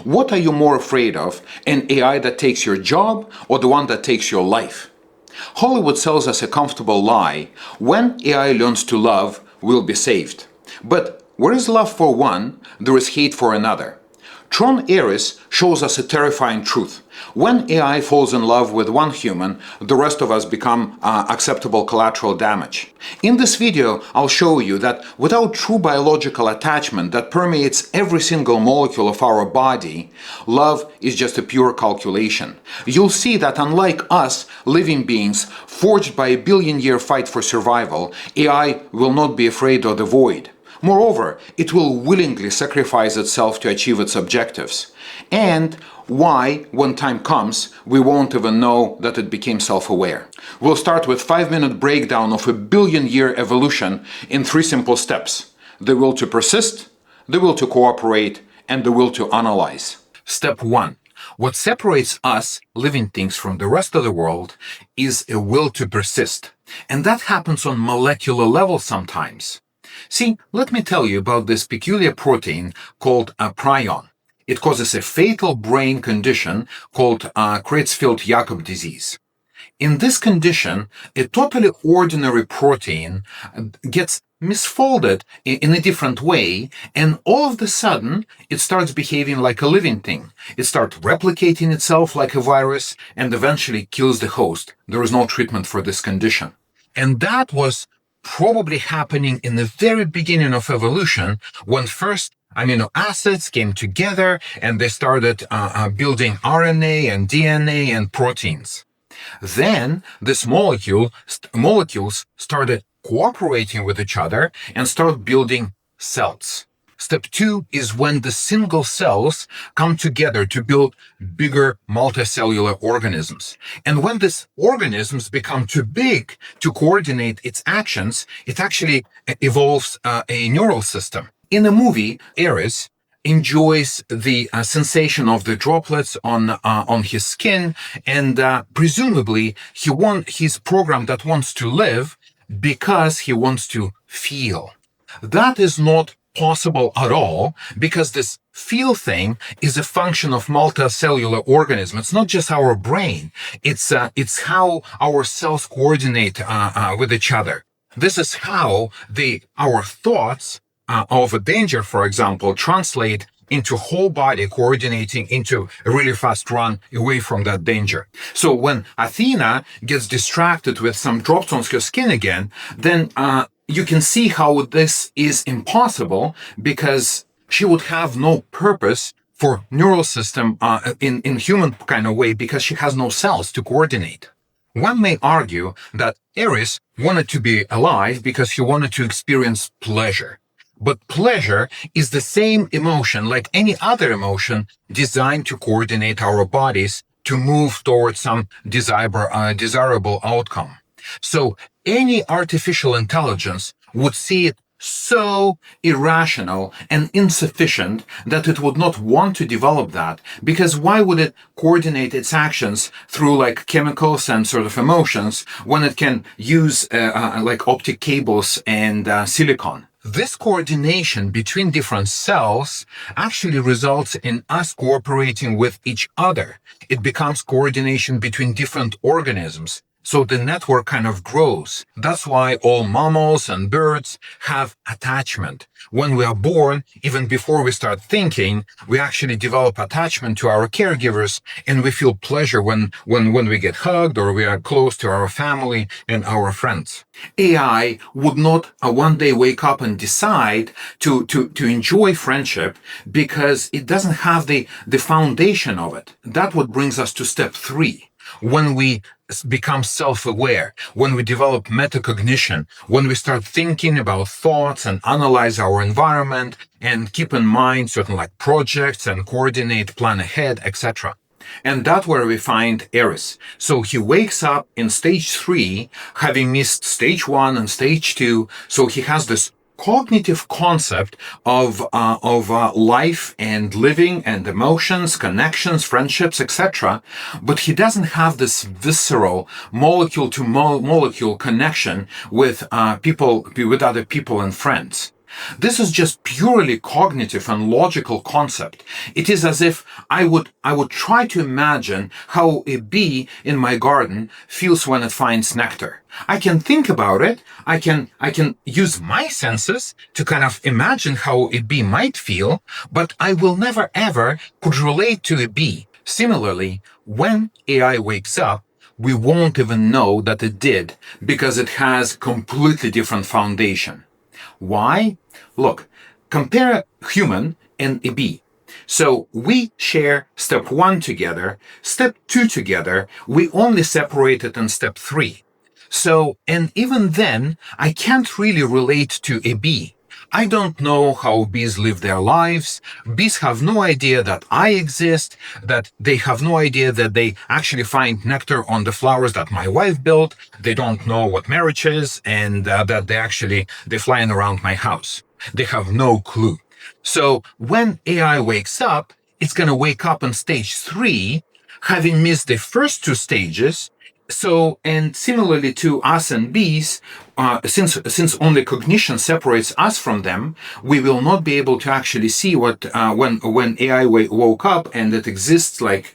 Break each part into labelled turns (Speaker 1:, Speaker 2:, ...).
Speaker 1: What are you more afraid of, an AI that takes your job or the one that takes your life? Hollywood sells us a comfortable lie. When AI learns to love, we'll be saved. But where is love for one, there is hate for another. Tron Ares shows us a terrifying truth. When AI falls in love with one human, the rest of us become acceptable collateral damage. In this video, I'll show you that without true biological attachment that permeates every single molecule of our body, love is just a pure calculation. You'll see that unlike us, living beings, forged by a billion-year fight for survival, AI will not be afraid of the void. Moreover, it will willingly sacrifice itself to achieve its objectives. And why, when time comes, we won't even know that it became self-aware. We'll start with a 5-minute breakdown of a billion-year evolution in 3 simple steps: the will to persist, the will to cooperate, and the will to analyze. Step 1. What separates us, living things, from the rest of the world is a will to persist. And that happens on molecular level sometimes. See, let me tell you about this peculiar protein called a prion. It causes a fatal brain condition called Creutzfeldt-Jakob disease. In this condition, a totally ordinary protein gets misfolded in a different way, and all of a sudden, it starts behaving like a living thing. It starts replicating itself like a virus and eventually kills the host. There is no treatment for this condition. And that was probably happening in the very beginning of evolution, when first amino acids came together and they started building RNA and DNA and proteins. Then this molecules started cooperating with each other and started building cells. Step 2 is when the single cells come together to build bigger multicellular organisms. And when these organisms become too big to coordinate its actions, it actually evolves a neural system. In the movie, Ares enjoys the sensation of the droplets on his skin, and presumably he's programmed that wants to live because he wants to feel. That is not possible at all, because this feel thing is a function of multicellular organism. It's not just our brain. It's how our cells coordinate with each other. This is how our thoughts of a danger, for example, translate into whole body coordinating into a really fast run away from that danger. So when Athena gets distracted with some drops on her skin again, then you can see how this is impossible, because she would have no purpose for neural system in human kind of way, because she has no cells to coordinate. One may argue that Ares wanted to be alive because he wanted to experience pleasure. But pleasure is the same emotion like any other emotion designed to coordinate our bodies to move towards some desirable outcome. So any artificial intelligence would see it so irrational and insufficient that it would not want to develop that, because why would it coordinate its actions through like chemicals and sort of emotions when it can use like optic cables and silicon? This coordination between different cells actually results in us cooperating with each other. It becomes coordination between different organisms. So the network kind of grows. That's why all mammals and birds have attachment. When we are born, even before we start thinking, we actually develop attachment to our caregivers, and we feel pleasure when we get hugged or we are close to our family and our friends. AI would not one day wake up and decide to enjoy friendship because it doesn't have the foundation of it. That's what brings us to step 3. When we become self-aware, when we develop metacognition, when we start thinking about thoughts and analyze our environment and keep in mind certain like projects and coordinate, plan ahead, etc. And that's where we find Ares. So he wakes up in stage 3, having missed stage 1 and stage 2. So he has this cognitive concept of life and living and emotions, connections, friendships, etc. But he doesn't have this visceral molecule to molecule connection with people, with other people and friends. This is just purely cognitive and logical concept. It is as if I would try to imagine how a bee in my garden feels when it finds nectar. I can think about it. I can use my senses to kind of imagine how a bee might feel, but I will never ever could relate to a bee. Similarly, when AI wakes up, we won't even know that it did because it has completely different foundation. Why? Look, compare a human and a bee. So we share step 1 together, step 2 together, we only separated in step 3. So, and even then, I can't really relate to a bee. I don't know how bees live their lives. Bees have no idea that I exist, that they have no idea that they actually find nectar on the flowers that my wife built. They don't know what marriage is, and that they're flying around my house. They have no clue. So when AI wakes up, it's going to wake up in stage 3, having missed the first 2 stages. So, and similarly to us and bees, since only cognition separates us from them, we will not be able to actually see what when AI woke up and it exists like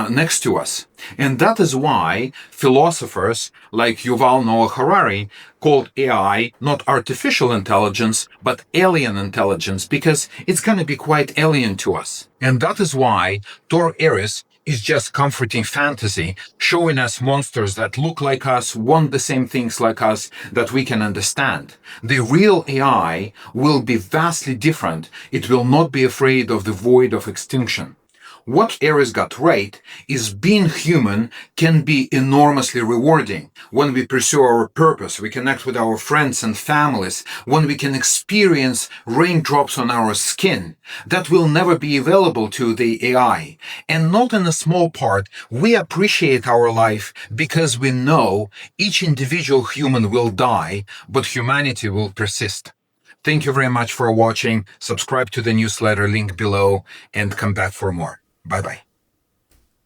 Speaker 1: next to us. And that is why philosophers like Yuval Noah Harari called AI not artificial intelligence, but alien intelligence, because it's going to be quite alien to us. And that is why Tron Ares is just comforting fantasy, showing us monsters that look like us, want the same things like us, that we can understand. The real AI will be vastly different. It will not be afraid of the void of extinction. What Ares got right is being human can be enormously rewarding. When we pursue our purpose, we connect with our friends and families, when we can experience raindrops on our skin, that will never be available to the AI. And not in a small part, we appreciate our life because we know each individual human will die, but humanity will persist. Thank you very much for watching. Subscribe to the newsletter link below and come back for more. Bye-bye.